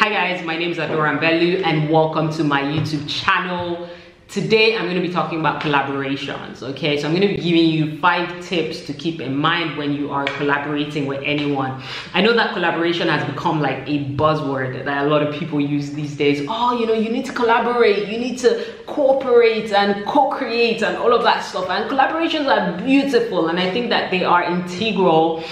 Hi guys, my name is Adaora and welcome to my YouTube channel. Today I'm going to be talking about collaborations, okay? So I'm going to be giving you 5 tips to keep in mind when you are collaborating with anyone. I know that collaboration has become like a buzzword that a lot of people use these days. Oh, you know, you need to collaborate, you need to cooperate and co-create and all of that stuff. And collaborations are beautiful, and I think that they are integral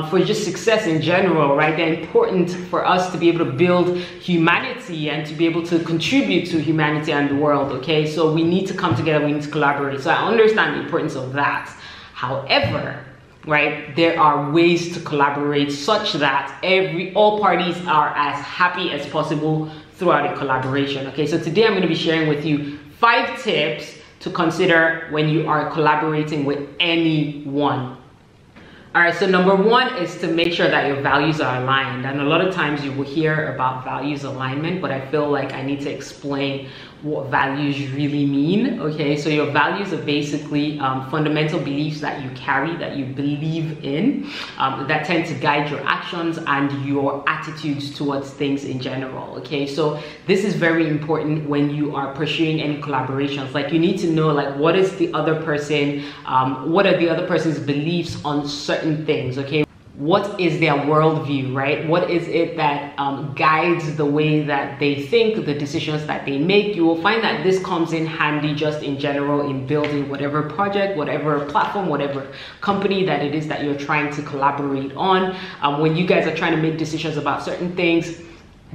for just success in general, right? They're important for us to be able to build humanity and to be able to contribute to humanity and the world, okay? So we need to come together, we need to collaborate. So I understand the importance of that. However, right, there are ways to collaborate such that all parties are as happy as possible throughout a collaboration, okay? So today I'm going to be sharing with you 5 tips to consider when you are collaborating with anyone. All right, so number 1 is to make sure that your values are aligned. And a lot of times you will hear about values alignment, but I feel like I need to explain what values really mean, okay? So your values are basically fundamental beliefs that you carry, that you believe in, that tend to guide your actions and your attitudes towards things in general, okay? So this is very important when you are pursuing any collaborations. Like, you need to know, like, what is the other person, what are the other person's beliefs on certain things, okay? What is their worldview, right? What is it that guides the way that they think, the decisions that they make? You will find that this comes in handy just in general in building whatever project, whatever platform, whatever company that it is that you're trying to collaborate on. When you guys are trying to make decisions about certain things,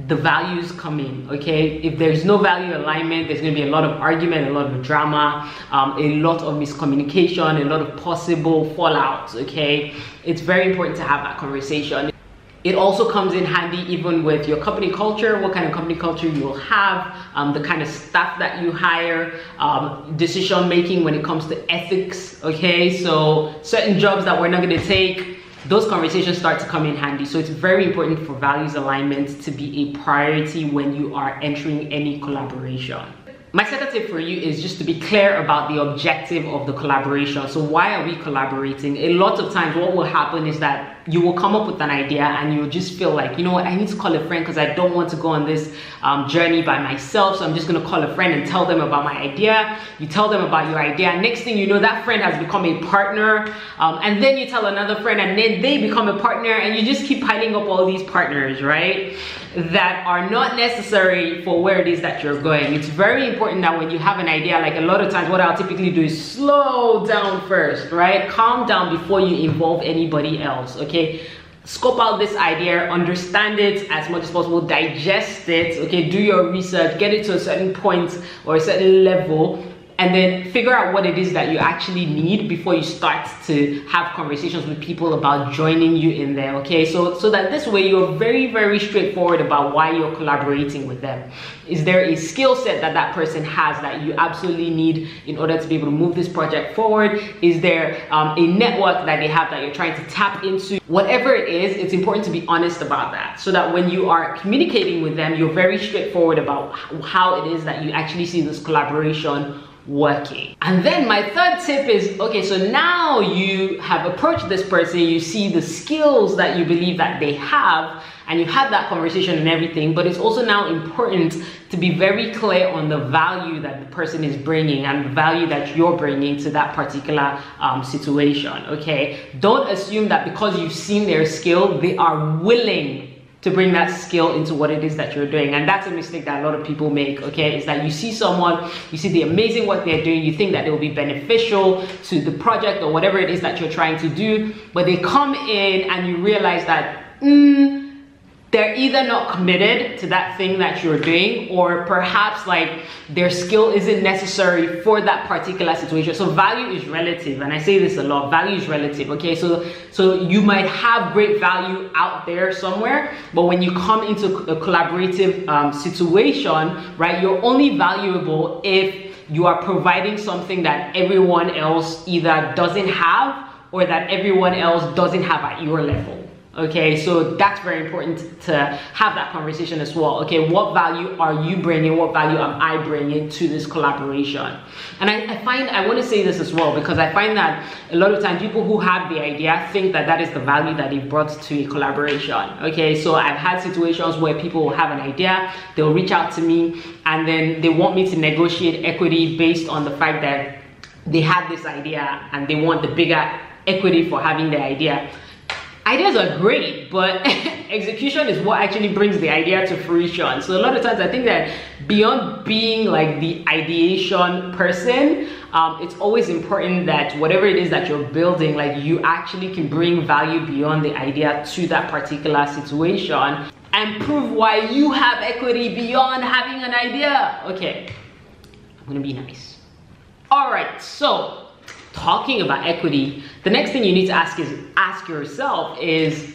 the values come in, okay? If there's no value alignment, there's going to be a lot of argument, a lot of drama, a lot of miscommunication, a lot of possible fallouts, okay? It's very important to have that conversation. It also comes in handy even with your company culture, what kind of company culture you will have, the kind of staff that you hire, decision making when it comes to ethics, okay? So certain jobs that we're not going to take, those conversations start to come in handy. So it's very important for values alignment to be a priority when you are entering any collaboration. My second tip for you is just to be clear about the objective of the collaboration. So why are we collaborating? A lot of times what will happen is that you will come up with an idea and you'll just feel like, you know what, I need to call a friend because I don't want to go on this journey by myself. So I'm just going to call a friend and tell them about my idea. You tell them about your idea. Next thing you know, that friend has become a partner. And then you tell another friend and then they become a partner, and you just keep piling up all these partners, right? That are not necessary for where it is that you're going. It's very important that when you have an idea, like a lot of times what I'll typically do is slow down first, right? Calm down before you involve anybody else, okay? Scope out this idea, understand it as much as possible, digest it, okay? Do your research, get it to a certain point or a certain level, and then figure out what it is that you actually need before you start to have conversations with people about joining you in there, okay? So that this way you're very, very straightforward about why you're collaborating with them. Is there a skill set that that person has that you absolutely need in order to be able to move this project forward? Is there a network that they have that you're trying to tap into? Whatever it is, it's important to be honest about that, so that when you are communicating with them, you're very straightforward about how it is that you actually see this collaboration working. And then my third tip is, okay, so now you have approached this person, you see the skills that you believe that they have, and you've had that conversation and everything, but it's also now important to be very clear on the value that the person is bringing and the value that you're bringing to that particular situation, okay? Don't assume that because you've seen their skill, they are willing to bring that skill into what it is that you're doing. And that's a mistake that a lot of people make, okay? Is that you see someone, you see the amazing work they're doing, you think that it will be beneficial to the project or whatever it is that you're trying to do, but they come in and you realize that they're either not committed to that thing that you're doing, or perhaps like their skill isn't necessary for that particular situation. So value is relative, and I say this a lot, value is relative, okay? So you might have great value out there somewhere, but when you come into a collaborative situation, right, you're only valuable if you are providing something that everyone else either doesn't have or that everyone else doesn't have at your level. Okay, so that's very important to have that conversation as well. Okay, what value are you bringing? What value am I bringing to this collaboration? And I want to say this as well, because I find that a lot of times people who have the idea think that that is the value that they've brought to a collaboration. Okay, so I've had situations where people will have an idea, they'll reach out to me, and then they want me to negotiate equity based on the fact that they had this idea and they want the bigger equity for having the idea. Ideas are great, but execution is what actually brings the idea to fruition. So a lot of times I think that beyond being like the ideation person, it's always important that whatever it is that you're building, like you actually can bring value beyond the idea to that particular situation and prove why you have equity beyond having an idea. Okay, I'm gonna be nice. All right, so talking about equity, the next thing you need to ask yourself is,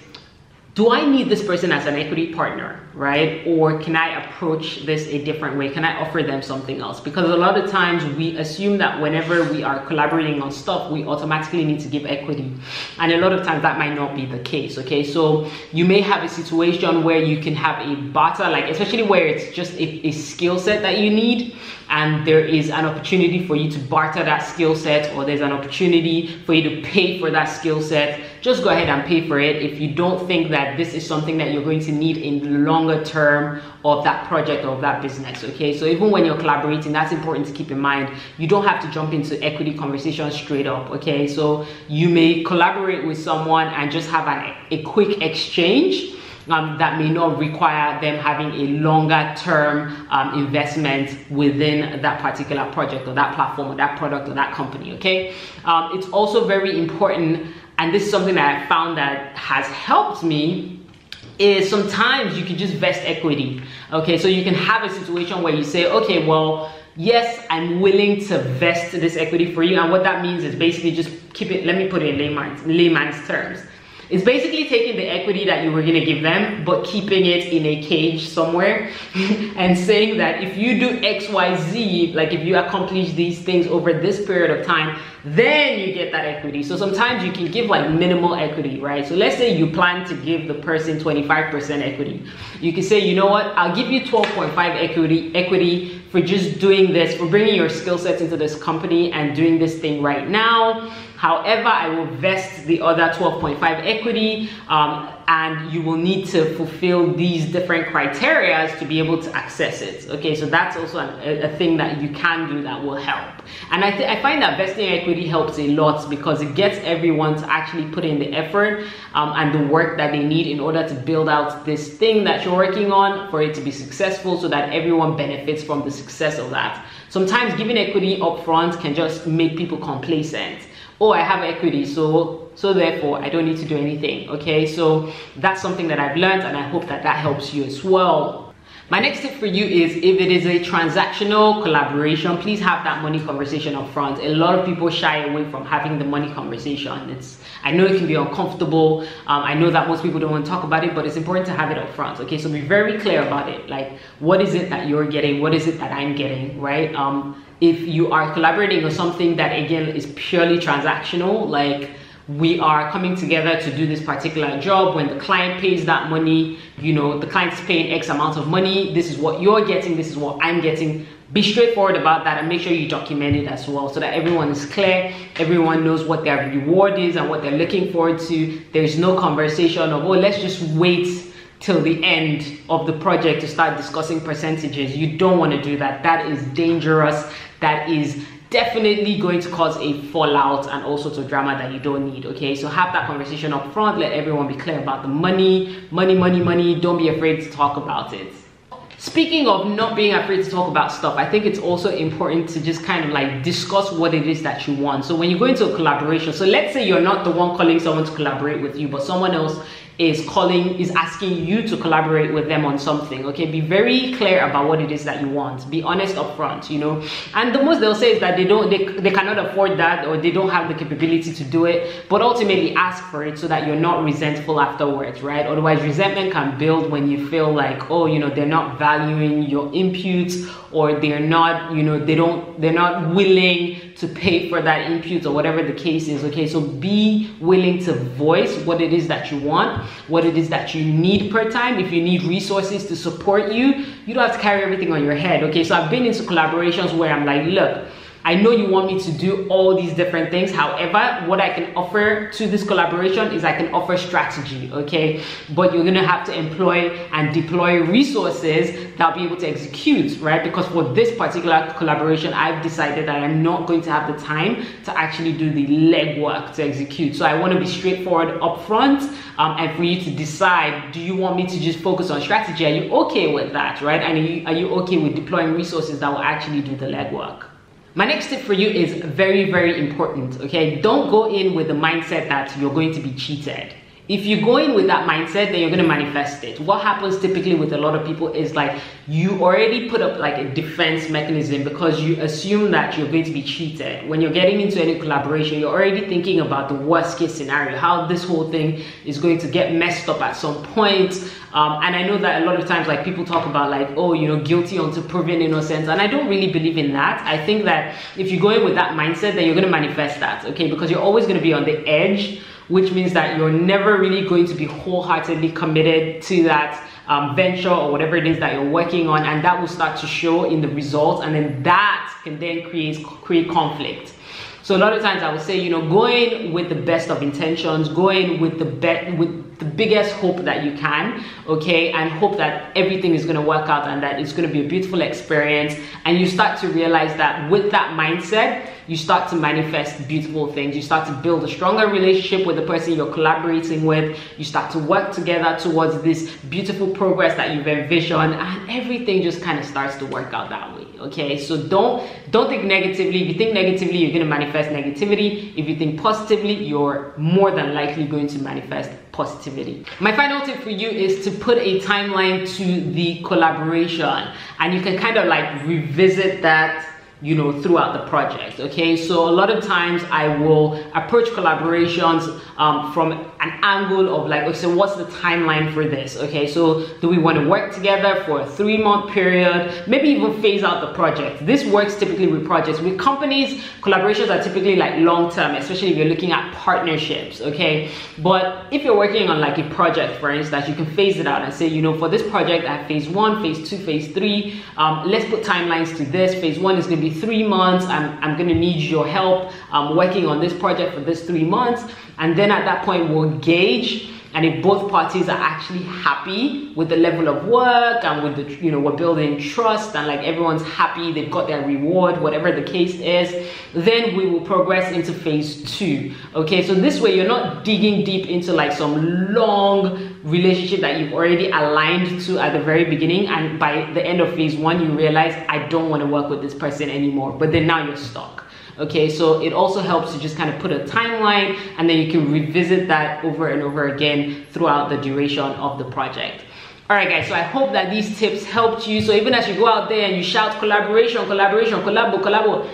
do I need this person as an equity partner, right? Or can I approach this a different way? Can I offer them something else? Because a lot of times we assume that whenever we are collaborating on stuff, we automatically need to give equity. And a lot of times that might not be the case, okay? So you may have a situation where you can have a barter, like especially where it's just a skill set that you need, and there is an opportunity for you to barter that skill set, or there's an opportunity for you to pay for that skill set. Just go ahead and pay for it if you don't think that this is something that you're going to need in the longer term of that project or of that business. Okay, so even when you're collaborating, that's important to keep in mind. You don't have to jump into equity conversations straight up. Okay, so you may collaborate with someone and just have a quick exchange that may not require them having a longer term investment within that particular project or that platform or that product or that company. Okay, it's also very important, and this is something that I found that has helped me, is sometimes you can just vest equity. Okay, so you can have a situation where you say, okay, well, yes, I'm willing to vest this equity for you. And what that means is basically just keep it, let me put it in layman's terms. It's basically taking the equity that you were going to give them, but keeping it in a cage somewhere and saying that if you do X, Y, Z, like if you accomplish these things over this period of time, then you get that equity. So sometimes you can give like minimal equity, right? So let's say you plan to give the person 25% equity. You can say, you know what, I'll give you 12.5 equity for just doing this, for bringing your skill sets into this company and doing this thing right now. However, I will vest the other 12.5 equity, and you will need to fulfill these different criteria to be able to access it. Okay, so that's also a thing that you can do that will help. And I find that vesting equity helps a lot because it gets everyone to actually put in the effort and the work that they need in order to build out this thing that you're working on for it to be successful, so that everyone benefits from the success of that. Sometimes giving equity up front can just make people complacent. Oh, I have equity, so therefore I don't need to do anything. Okay, so that's something that I've learned, and I hope that that helps you as well. My next tip for you is, if it is a transactional collaboration, please have that money conversation up front. A lot of people shy away from having the money conversation. I know it can be uncomfortable. I know that most people don't want to talk about it, but it's important to have it up front. Okay, so be very clear about it. Like, what is it that you're getting? What is it that I'm getting, right? If you are collaborating on something that, again, is purely transactional, like we are coming together to do this particular job, when the client pays that money, you know, the client's paying X amount of money, this is what you're getting, this is what I'm getting. Be straightforward about that and make sure you document it as well, so that everyone is clear, everyone knows what their reward is and what they're looking forward to. There's no conversation of, oh, let's just wait till the end of the project to start discussing percentages. You don't want to do that. That is dangerous. That is definitely going to cause a fallout and all sorts of drama that you don't need. Okay, so have that conversation up front. Let everyone be clear about the money. Don't be afraid to talk about it. Speaking of not being afraid to talk about stuff, I think it's also important to just kind of like discuss what it is that you want. So when you go into a collaboration, so let's say you're not the one calling someone to collaborate with you, but someone else is asking you to collaborate with them on something. Okay, be very clear about what it is that you want. Be honest up front, you know. And the most they'll say is that they cannot afford that, or they don't have the capability to do it. But ultimately ask for it so that you're not resentful afterwards, right? Otherwise resentment can build when you feel like, oh, you know, they're not valuing your inputs, or they're not, you know, they're not willing to pay for that input or whatever the case is. Okay, so be willing to voice what it is that you want, what it is that you need per time. If you need resources to support you, you don't have to carry everything on your head. Okay, so I've been into collaborations where I'm like, look, I know you want me to do all these different things. However, what I can offer to this collaboration is I can offer strategy, okay? But you're gonna have to employ and deploy resources that'll be able to execute, right? Because for this particular collaboration, I've decided that I'm not going to have the time to actually do the legwork to execute. So I wanna be straightforward upfront, and for you to decide, do you want me to just focus on strategy? Are you okay with that, right? And are you okay with deploying resources that will actually do the legwork? My next tip for you is very, very important, okay? Don't go in with the mindset that you're going to be cheated. If you go in with that mindset, then you're going to manifest it. What happens typically with a lot of people is like you already put up like a defense mechanism because you assume that you're going to be cheated. When you're getting into any collaboration, you're already thinking about the worst case scenario, how this whole thing is going to get messed up at some point. And I know that a lot of times like people talk about like, oh, you know, guilty until proven innocent. And I don't really believe in that. I think that if you go in with that mindset, then you're going to manifest that, okay? Because you're always going to be on the edge, which means that you're never really going to be wholeheartedly committed to that venture or whatever it is that you're working on, and that will start to show in the results, and then that can then create conflict. So a lot of times I would say, you know, go in with the best of intentions, go in with the biggest hope that you can, okay, and hope that everything is going to work out and that it's going to be a beautiful experience. And you start to realize that with that mindset, you start to manifest beautiful things. You start to build a stronger relationship with the person you're collaborating with. You start to work together towards this beautiful progress that you've envisioned, and everything just kind of starts to work out that way, okay? So don't think negatively. If you think negatively, you're going to manifest negativity. If you think positively, you're more than likely going to manifest positivity. My final tip for you is to put a timeline to the collaboration, and you can kind of like revisit that, you know, throughout the project, okay? So a lot of times I will approach collaborations from an angle of like, okay, so what's the timeline for this, okay? So do we want to work together for a 3-month period, maybe even phase out the project? This works typically with projects. With companies, collaborations are typically like long-term, especially if you're looking at partnerships, okay? But if you're working on like a project, for instance, you can phase it out and say, you know, for this project I have phase 1, phase 2, phase 3. Let's put timelines to this. Phase 1 is going to be 3 months. I'm going to need your help working on this project for this 3 months. And then at that point we'll gauge, and if both parties are actually happy with the level of work and with the, you know, we're building trust and like everyone's happy, they've got their reward, whatever the case is, then we will progress into phase 2, okay? So this way you're not digging deep into like some long relationship that you've already aligned to at the very beginning, and by the end of phase 1 you realize, I don't want to work with this person anymore, but then now you're stuck. Okay, so it also helps to just kind of put a timeline, and then you can revisit that over and over again throughout the duration of the project. All right, guys, so I hope that these tips helped you. So even as you go out there and you shout collaboration, collaboration, collabo, collabo,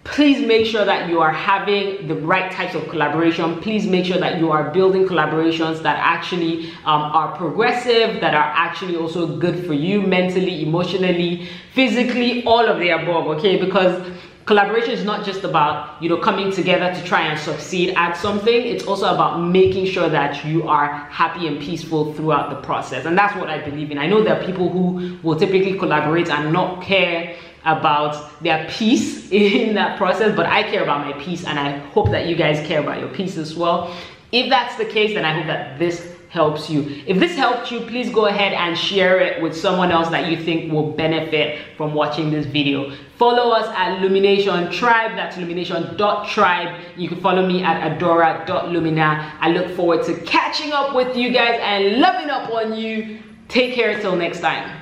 please make sure that you are having the right types of collaboration. Please make sure that you are building collaborations that actually are progressive, that are actually also good for you mentally, emotionally, physically, all of the above, okay? Because collaboration is not just about, you know, coming together to try and succeed at something. It's also about making sure that you are happy and peaceful throughout the process. And that's what I believe in. I know there are people who will typically collaborate and not care about their peace in that process, but I care about my peace, and I hope that you guys care about your peace as well. If that's the case, then I hope that this helps you. If this helped you, please go ahead and share it with someone else that you think will benefit from watching this video. Follow us at Lumination Tribe. That's lumination.tribe. You can follow me at Adaora.lumina. I look forward to catching up with you guys and loving up on you. Take care till next time.